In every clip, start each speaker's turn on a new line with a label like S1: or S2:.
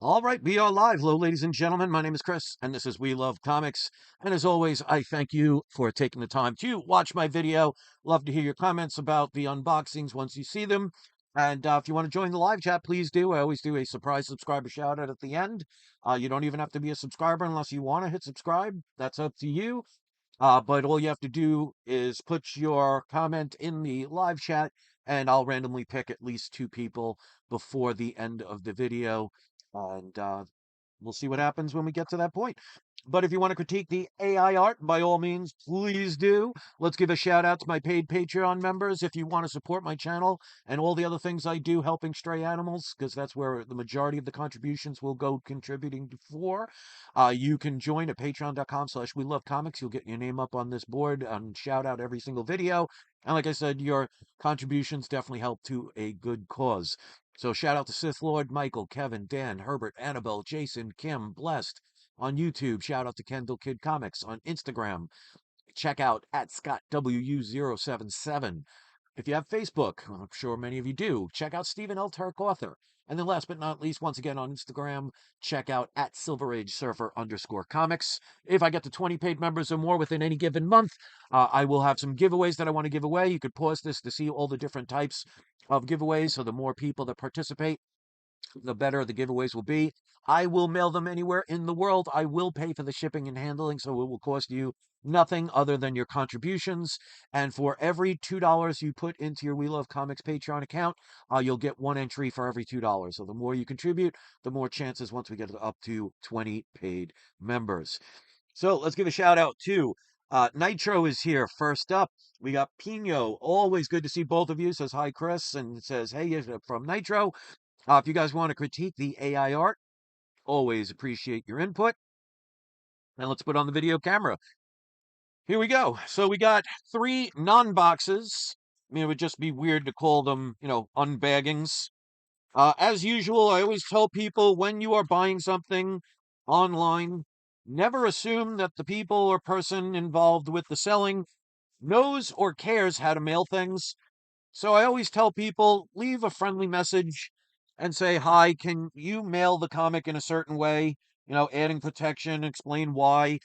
S1: All right, we are live. Hello, ladies and gentlemen. My name is Chris, and this is We Love Comics. And as always, I thank you for taking the time to watch my video. Love to hear your comments about the unboxings once you see them. And if you want to join the live chat, please do. I always do a surprise subscriber shout out at the end. You don't even have to be a subscriber unless you want to hit subscribe. That's up to you. But all you have to do is put your comment in the live chat, and I'll randomly pick at least two people before the end of the video. And we'll see what happens when we get to that point. But if you want to critique the AI art, by all means, please do. Let's give a shout out to my paid Patreon members if you want to support my channel and all the other things I do helping stray animals, because that's where the majority of the contributions will go contributing for. You can join at patreon.com/. We Love Comics. You'll get your name up on this board and shout out every single video. And like I said, your contributions definitely help to a good cause. So shout out to Sith Lord, Michael, Kevin, Dan, Herbert, Annabelle, Jason, Kim, Blessed. On YouTube, shout out to Kendall Kid Comics. On Instagram, check out at ScottWU077. If you have Facebook, I'm sure many of you do, check out Stephen L. Turk Author. And then last but not least, once again on Instagram, check out at SilverAgeSurfer_comics. If I get to 20 paid members or more within any given month, I will have some giveaways that I want to give away. You could pause this to see all the different types of giveaways. So the more people that participate, the better the giveaways will be. I will mail them anywhere in the world. I will pay for the shipping and handling, so it will cost you nothing other than your contributions. And for every $2 you put into your We Love Comics Patreon account, you'll get one entry for every $2. So the more you contribute, the more chances once we get up to 20 paid members. So let's give a shout out to Nitro is here. First up, we got Pino. Always good to see both of you. Says hi, Chris, and says hey from Nitro. If you guys want to critique the AI art, always appreciate your input. And let's put on the video camera. Here we go. So we got three non-boxes. I mean, it would just be weird to call them, unbaggings. As usual, I always tell people when you are buying something online, never assume that the people or person involved with the selling knows or cares how to mail things. So I always tell people, leave a friendly message and say, hi, can you mail the comic in a certain way? Adding protection, explain why.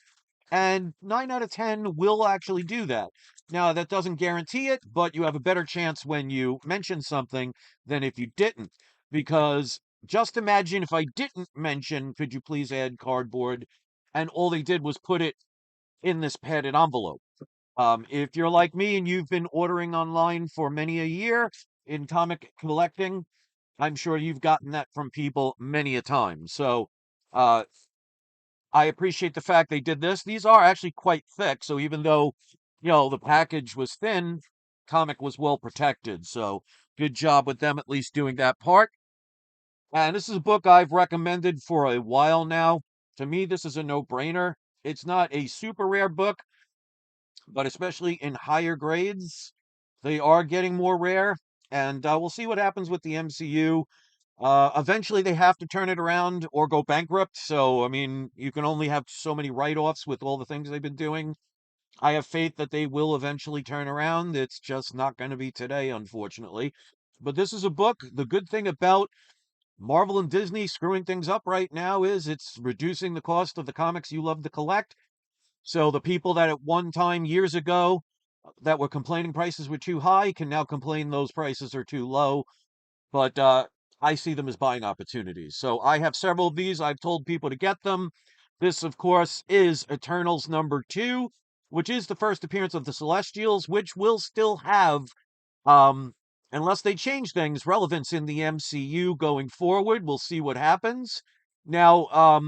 S1: And 9 out of 10 will actually do that. Now, that doesn't guarantee it, but you have a better chance when you mention something than if you didn't. Because just imagine if I didn't mention, could you please add cardboard? And all they did was put it in this padded envelope. If you're like me and you've been ordering online for many a year in comic collecting, I'm sure you've gotten that from people many a time. So uh, I appreciate the fact they did this. These are actually quite thick. So even though, the package was thin, comic was well protected. So good job with them at least doing that part. And this is a book I've recommended for a while now. To me, this is a no-brainer. It's not a super rare book, but especially in higher grades, they are getting more rare. And we'll see what happens with the MCU. Eventually, they have to turn it around or go bankrupt. So, I mean, you can only have so many write-offs with all the things they've been doing. I have faith that they will eventually turn around. It's just not going to be today, unfortunately. But this is a book. The good thing about Marvel and Disney screwing things up right now is it's reducing the cost of the comics you love to collect. So the people that at one time years ago that were complaining prices were too high can now complain those prices are too low. But I see them as buying opportunities. So I have several of these. I've told people to get them. This, of course, is Eternals #2, which is the first appearance of the Celestials, which will still have, um, unless they change things, relevance in the MCU going forward. We'll see what happens. Now,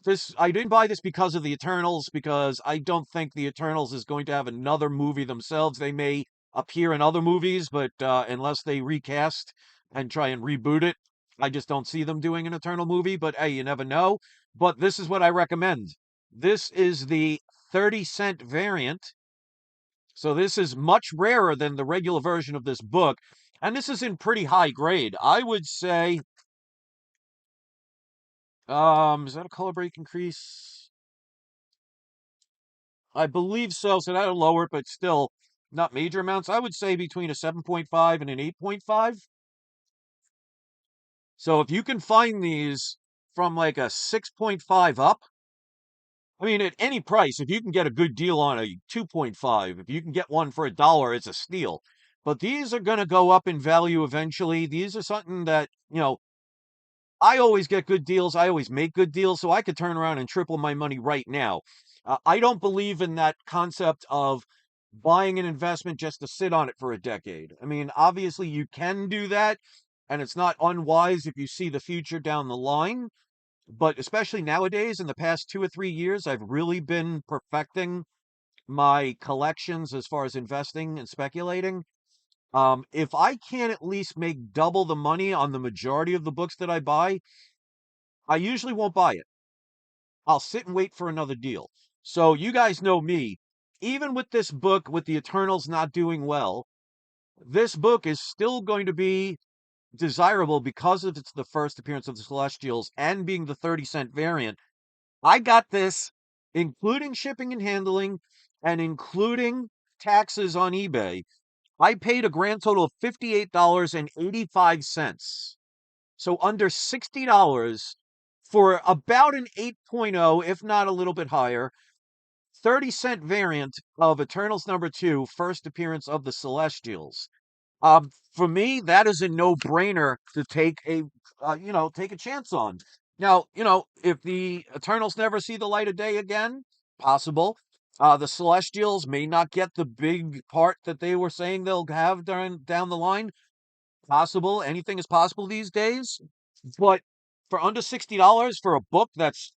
S1: this I didn't buy this because of the Eternals, because I don't think the Eternals is going to have another movie themselves. They may appear in other movies, but unless they recast and try and reboot it, I just don't see them doing an Eternal movie. But hey, you never know. But this is what I recommend. This is the 30-cent variant. So this is much rarer than the regular version of this book. And this is in pretty high grade. I would say, is that a color break increase? I believe so. So that'll lower it, but still not major amounts. I would say between a 7.5 and an 8.5. So if you can find these, from like a 6.5 up. I mean, at any price, if you can get a good deal on a 2.5, if you can get one for $1, it's a steal. But these are going to go up in value eventually. These are something that, I always get good deals. I always make good deals. So I could turn around and triple my money right now. I don't believe in that concept of buying an investment just to sit on it for a decade. I mean, obviously, you can do that, and it's not unwise if you see the future down the line. But especially nowadays, in the past 2 or 3 years, I've really been perfecting my collections as far as investing and speculating. If I can at least make double the money on the majority of the books that I buy, I usually won't buy it. I'll sit and wait for another deal. So you guys know me. Even with this book, with the Eternals not doing well, this book is still going to be desirable because of it's the first appearance of the Celestials and being the 30-cent variant. I got this, including shipping and handling and including taxes on eBay. I paid a grand total of $58.85. So under $60 for about an 8.0, if not a little bit higher, 30-cent variant of Eternals #2, first appearance of the Celestials. For me, that is a no-brainer to take a chance on. Now, if the Eternals never see the light of day again, possible. The Celestials may not get the big part that they were saying they'll have down the line. Possible. Anything is possible these days. But for under $60 for a book that's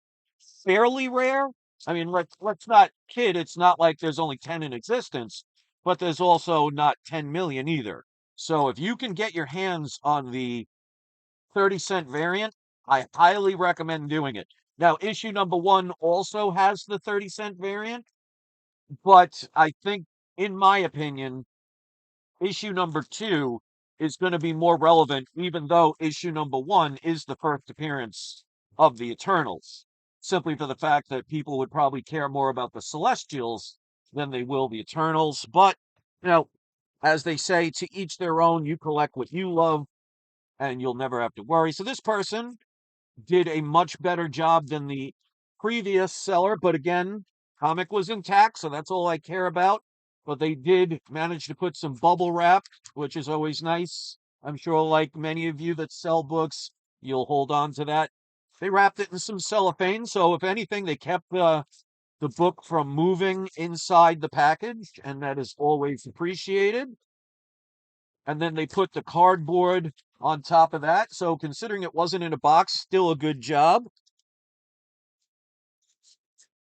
S1: fairly rare, I mean, let's not kid. It's not like there's only 10 in existence, but there's also not 10 million either. So if you can get your hands on the 30-cent variant, I highly recommend doing it. Now, issue #1 also has the 30-cent variant, but I think, in my opinion, issue #2 is going to be more relevant, even though issue #1 is the first appearance of the Eternals, simply for the fact that people would probably care more about the Celestials than they will the Eternals. But, you know, as they say, to each their own, you collect what you love, and you'll never have to worry. So this person did a much better job than the previous seller. But again, comic was intact, so that's all I care about. But they did manage to put some bubble wrap, which is always nice. I'm sure, like many of you that sell books, you'll hold on to that. They wrapped it in some cellophane, so if anything, they kept the book from moving inside the package, and that is always appreciated. And then they put the cardboard on top of that. So considering it wasn't in a box, still a good job.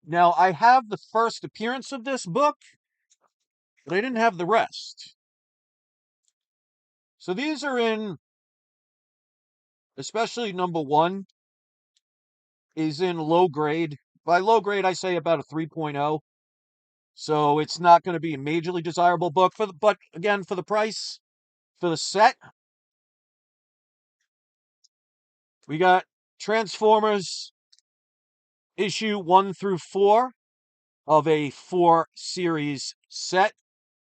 S1: Now I have the first appearance of this book, but I didn't have the rest. So these are in, especially #1 is in low grade. By low grade, I say about a 3.0. So it's not going to be a majorly desirable book but again, for the price, for the set, we got Transformers issue 1 through 4 of a 4 series set.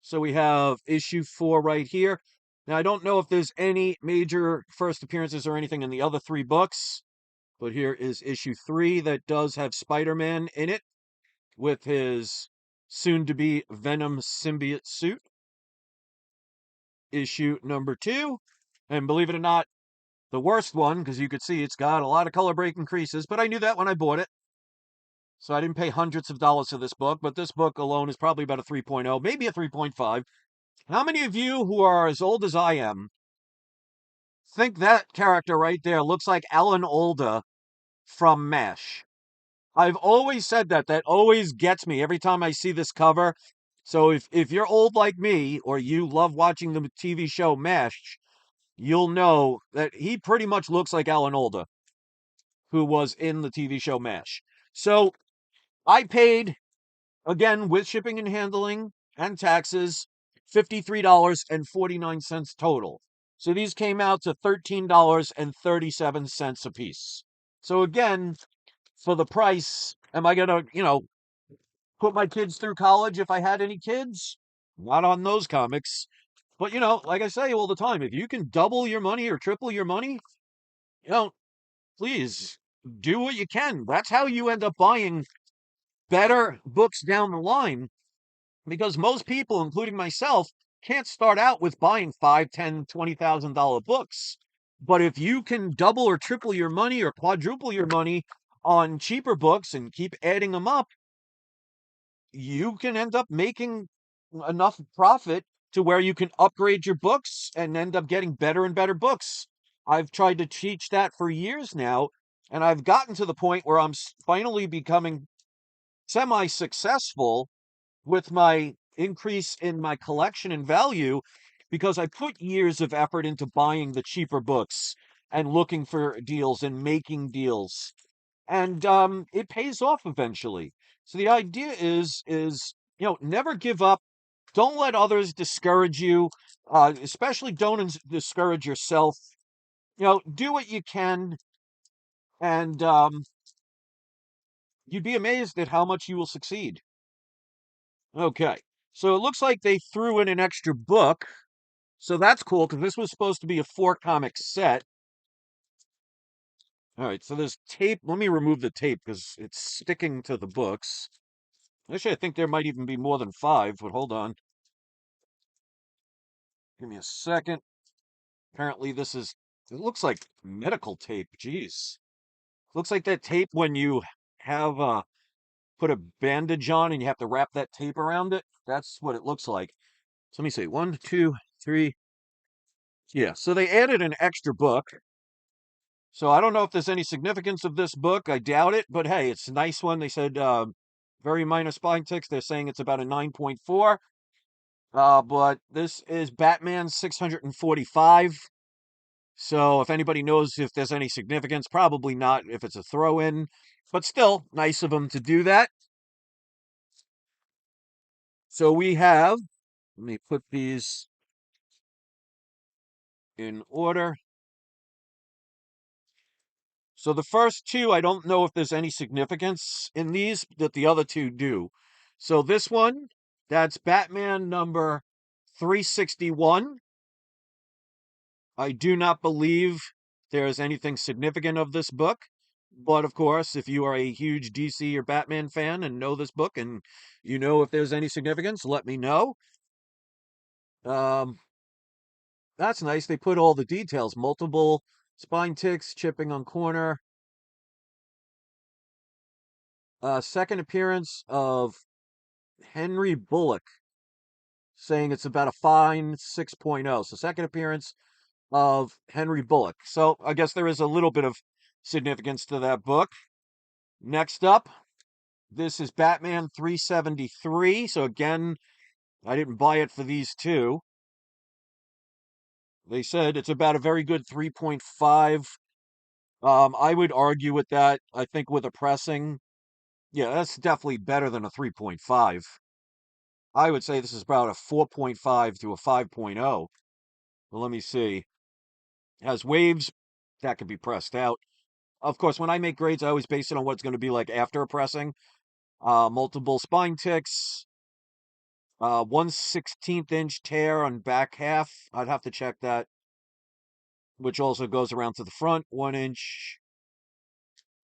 S1: So we have issue 4 right here. Now, I don't know if there's any major first appearances or anything in the other 3 books, but here is issue 3 that does have Spider-Man in it with his soon-to-be Venom symbiote suit. Issue #2, and believe it or not, the worst one, because you could see it's got a lot of color break increases, but I knew that when I bought it. So I didn't pay hundreds of dollars for this book, but this book alone is probably about a 3.0, maybe a 3.5. How many of you who are as old as I am think that character right there looks like Alan Alda from MASH? I've always said that. That always gets me every time I see this cover. So if you're old like me or you love watching the TV show MASH, you'll know that he pretty much looks like Alan Alda, who was in the TV show MASH. So I paid, again, with shipping and handling and taxes, $53.49 total. So these came out to $13.37 a piece. So again, for the price, am I going to, put my kids through college if I had any kids? Not on those comics. But, like I say all the time, if you can double your money or triple your money, please do what you can. That's how you end up buying better books down the line, because most people, including myself, can't start out with buying five, ten, $20,000 books. But if you can double or triple your money or quadruple your money on cheaper books and keep adding them up, you can end up making enough profit to where you can upgrade your books and end up getting better and better books. I've tried to teach that for years now, and I've gotten to the point where I'm finally becoming semi successful with my increase in my collection and value, because I put years of effort into buying the cheaper books and looking for deals and making deals. And it pays off eventually. So the idea is never give up. Don't let others discourage you. Especially don't discourage yourself. Do what you can, and you'd be amazed at how much you will succeed. Okay. So it looks like they threw in an extra book. So that's cool because this was supposed to be a four comic set. All right. So there's tape. Let me remove the tape because it's sticking to the books. Actually, I think there might even be more than five, but hold on. Give me a second. Apparently, it looks like medical tape. Jeez. Looks like that tape when you have put a bandage on and you have to wrap that tape around it. That's what it looks like. So let me see. One, two, three. Yeah. So they added an extra book. So I don't know if there's any significance of this book. I doubt it, but hey, it's a nice one. They said very minor spine ticks. They're saying it's about a 9.4. But this is Batman 645. So if anybody knows if there's any significance, probably not if it's a throw in, but still nice of them to do that. So let me put these in order. So the first two, I don't know if there's any significance in these that the other two do. So this one, that's Batman number 361. I do not believe there is anything significant of this book. But of course, if you are a huge DC or Batman fan and know this book and you know if there's any significance, let me know. Um, that's nice. They put all the details, multiple spine ticks, chipping on corner. Second appearance of Henry Bullock, saying it's about a fine 6.0. So second appearance of Henry Bullock. So I guess there is a little bit of significance to that book. Next up, this is Batman 373. So again, I didn't buy it for these two. They said it's about a very good 3.5. I would argue with that. I think with a pressing, yeah, that's definitely better than a 3.5. I would say this is about a 4.5 to a 5.0. Well, let me see. It has waves that can be pressed out. Of course, when I make grades, I always base it on what it's going to be like after a pressing. Multiple spine ticks, 1/16 inch tear on back half. I'd have to check that, which also goes around to the front, 1 inch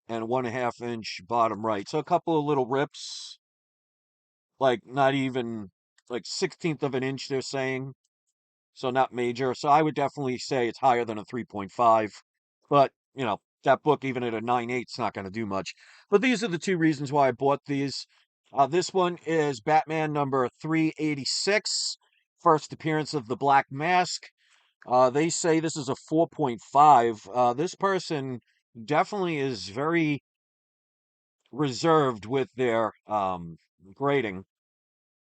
S1: and 1.5 inch bottom right. So a couple of little rips, like not even like 16th of an inch, they're saying. So not major. So I would definitely say it's higher than a 3.5. But, that book, even at a 9.8, is not going to do much. But these are the two reasons why I bought these. This one is Batman number 386, first appearance of the Black Mask. They say this is a 4.5. This person definitely is very reserved with their grading.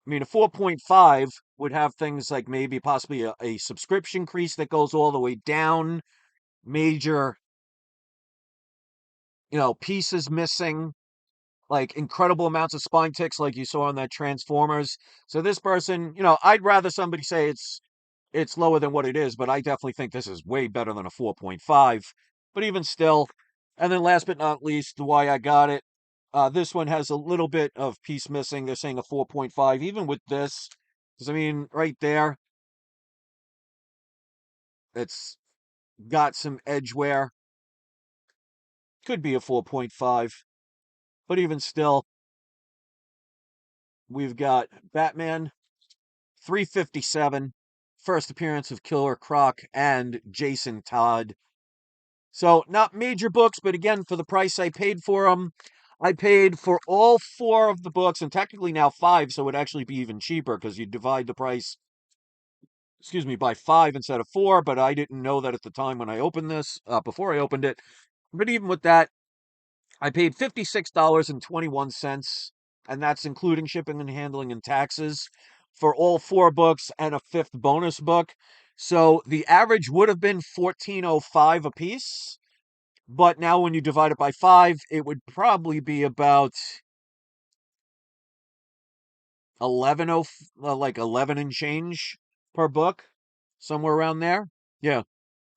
S1: I mean, a 4.5 would have things like maybe possibly a subscription crease that goes all the way down, major, pieces missing, like incredible amounts of spine ticks like you saw on that Transformers. So this person, I'd rather somebody say it's lower than what it is, but I definitely think this is way better than a 4.5. But even still, and then last but not least, why I got it. This one has a little bit of piece missing. They're saying a 4.5, even with this. Because, I mean, right there, it's got some edge wear. Could be a 4.5, but even still, we've got Batman 357, first appearance of Killer Croc and Jason Todd. So not major books, but again, for the price I paid for them, I paid for all four of the books, and technically now five, so it would actually be even cheaper because you divide the price, excuse me, by five instead of four. But I didn't know that at the time when I opened this, before I opened it. But even with that, I paid $56.21, and that's including shipping and handling and taxes for all four books and a fifth bonus book. So the average would have been 14.05 a piece, but now when you divide it by five, it would probably be about 11 and change per book, somewhere around there. Yeah,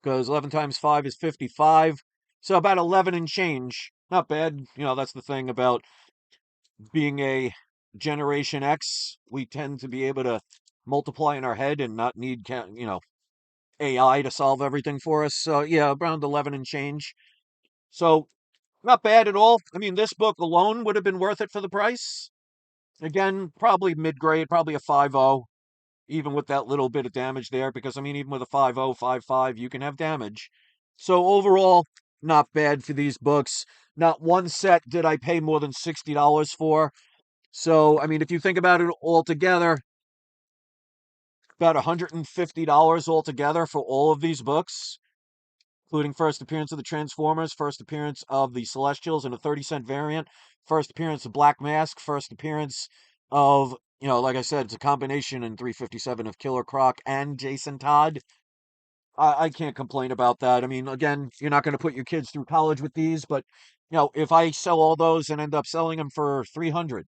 S1: because 11 times 5 is 55. So about 11 and change. Not bad. That's the thing about being a Generation X. We tend to be able to multiply in our head and not need, AI to solve everything for us. So yeah, around 11 and change. So not bad at all. I mean, this book alone would have been worth it for the price. Again, probably mid-grade, probably a 5.0, even with that little bit of damage there, because I mean, even with a 5.0, 5.5, you can have damage. So overall, not bad for these books. Not one set did I pay more than $60 for. So, I mean, if you think about it altogether, about $150 altogether for all of these books, including first appearance of the Transformers, first appearance of the Celestials in a 30-cent variant, first appearance of Black Mask, first appearance of, like I said, it's a combination in 357 of Killer Croc and Jason Todd. I can't complain about that. I mean, again, you're not going to put your kids through college with these, but if I sell all those and end up selling them for 300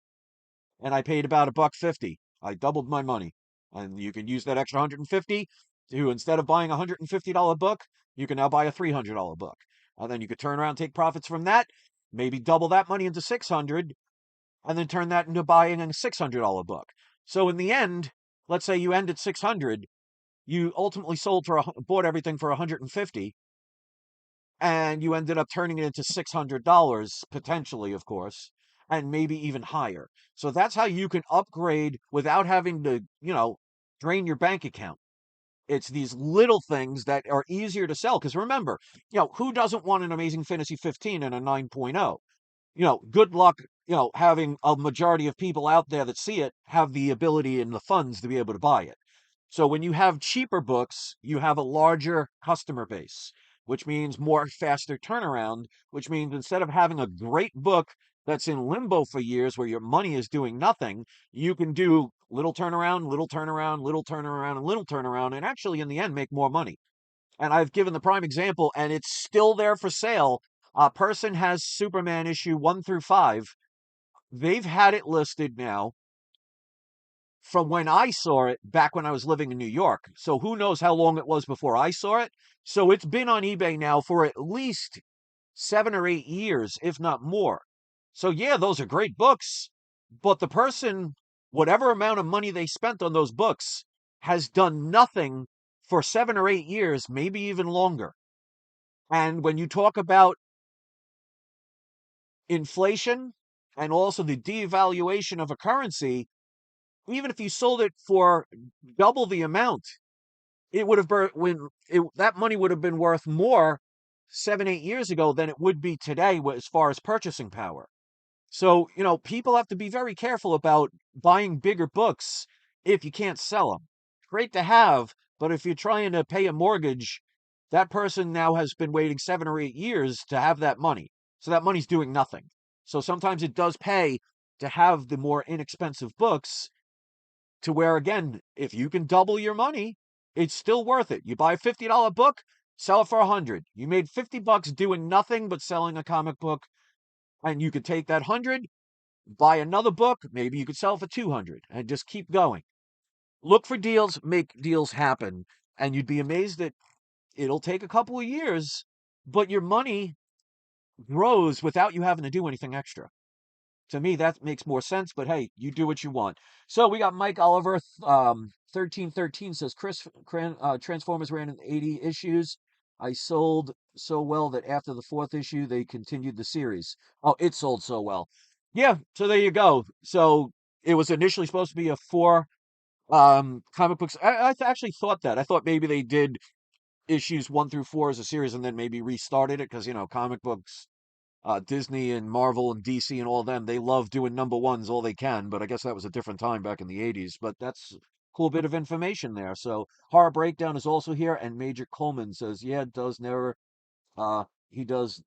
S1: and I paid about a buck 50, I doubled my money. And you can use that extra 150 to, instead of buying a $150 book, you can now buy a $300 book. And then you could turn around and take profits from that, maybe double that money into 600, and then turn that into buying a $600 book. So in the end, let's say you end at 600, you ultimately bought everything for 150, and you ended up turning it into $600 potentially, of course, and maybe even higher. So that's how you can upgrade without having to, drain your bank account. It's these little things that are easier to sell. Because remember, who doesn't want an Amazing Fantasy 15 and a 9.0? Good luck, having a majority of people out there that see it have the ability and the funds to be able to buy it. So when you have cheaper books, you have a larger customer base, which means more faster turnaround, which means instead of having a great book that's in limbo for years where your money is doing nothing, you can do little turnaround, little turnaround, little turnaround, and little turnaround, and actually in the end make more money. And I've given the prime example, and it's still there for sale. A person has Superman issue 1 through 5. They've had it listed now from when I saw it back when I was living in New York. So who knows how long it was before I saw it. So it's been on eBay now for at least 7 or 8 years, if not more. So yeah, those are great books, but the person, whatever amount of money they spent on those books, has done nothing for 7 or 8 years, maybe even longer. And when you talk about inflation and also the devaluation of a currency, even if you sold it for double the amount, it would have that money would have been worth more 7, 8 years ago than it would be today as far as purchasing power. So, people have to be very careful about buying bigger books if you can't sell them. Great to have, but if you're trying to pay a mortgage, that person now has been waiting 7 or 8 years to have that money. So that money's doing nothing. So sometimes it does pay to have the more inexpensive books to where, again, if you can double your money, it's still worth it. You buy a $50 book, sell it for 100. You made 50 bucks doing nothing but selling a comic book, and you could take that 100, buy another book, maybe you could sell for 200 and just keep going. Look for deals, make deals happen, and you'd be amazed that it'll take a couple of years, but your money grows without you having to do anything extra. To me, that makes more sense, but hey, you do what you want. So we got Mike Oliver, 1313 says Transformers ran in 80 issues. I sold so well that after the fourth issue, they continued the series. Oh, it sold so well. Yeah, so there you go. So it was initially supposed to be a four comic books. Actually thought that. I thought maybe they did issues 1 through 4 as a series and then maybe restarted it because, comic books, Disney and Marvel and DC and all of them, they love doing number ones all they can. But I guess that was a different time back in the 80s. But that's a cool bit of information there. So Horror Breakdown is also here. And Major Coleman says, yeah, does never, he does,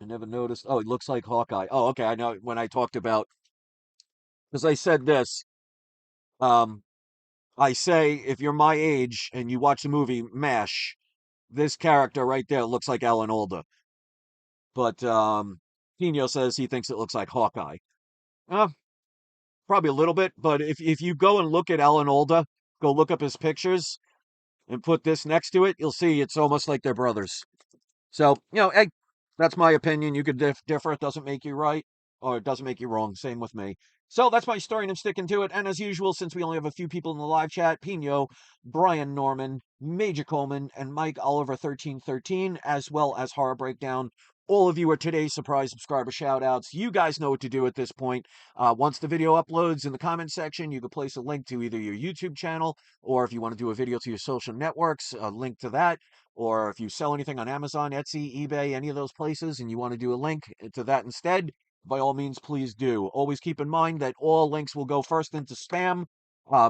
S1: I never noticed. Oh, he looks like Hawkeye. Oh, okay. I know when I talked about, because I said this, um, I say if you're my age and you watch the movie MASH, this character right there looks like Alan Alda. But Pino says he thinks it looks like Hawkeye. Uh, Probably a little bit, but if you go and look at Alan Alda, go look up his pictures and put this next to it, you'll see it's almost like they're brothers. So, hey, that's my opinion. You could differ. It doesn't make you right, or it doesn't make you wrong. Same with me. So that's my story, and I'm sticking to it. And as usual, since we only have a few people in the live chat, Pino, Brian Norman, Major Coleman, and Mike Oliver 1313, as well as Horror Breakdown. All of you are today's surprise subscriber shout outs. You guys know what to do at this point. Once the video uploads in the comment section, you can place a link to either your YouTube channel or if you want to do a video to your social networks, a link to that. Or if you sell anything on Amazon, Etsy, eBay, any of those places, and you want to do a link to that instead, by all means, please do. Always keep in mind that all links will go first into spam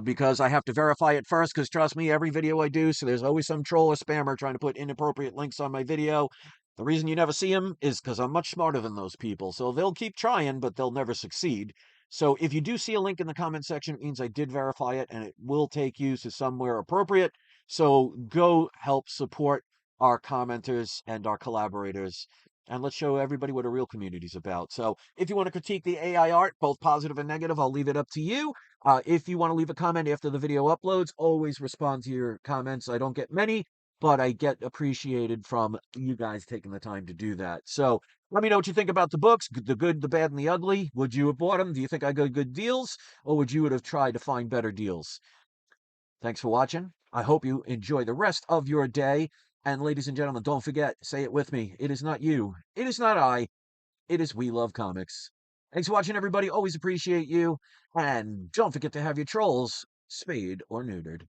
S1: because I have to verify it first. Because trust me, every video I do, so there's always some troll or spammer trying to put inappropriate links on my video. The reason you never see them is because I'm much smarter than those people. So they'll keep trying, but they'll never succeed. So if you do see a link in the comment section, it means I did verify it and it will take you to somewhere appropriate. So go help support our commenters and our collaborators. And let's show everybody what a real community is about. So if you want to critique the AI art, both positive and negative, I'll leave it up to you. If you want to leave a comment after the video uploads, always respond to your comments. I don't get many, but I get appreciated from you guys taking the time to do that. So let me know what you think about the books, the good, the bad, and the ugly. Would you have bought them? Do you think I got good deals? Or would you have tried to find better deals? Thanks for watching. I hope you enjoy the rest of your day. And ladies and gentlemen, don't forget, say it with me. It is not you. It is not I. It is We Love Comics. Thanks for watching, everybody. Always appreciate you. And don't forget to have your trolls spayed or neutered.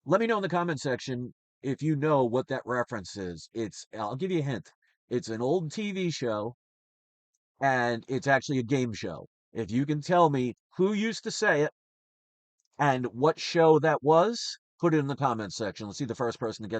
S1: Let me know in the comment section if you know what that reference is. I'll give you a hint. It's an old TV show, and it's actually a game show. If you can tell me who used to say it and what show that was, put it in the comment section. Let's see the first person that gets it.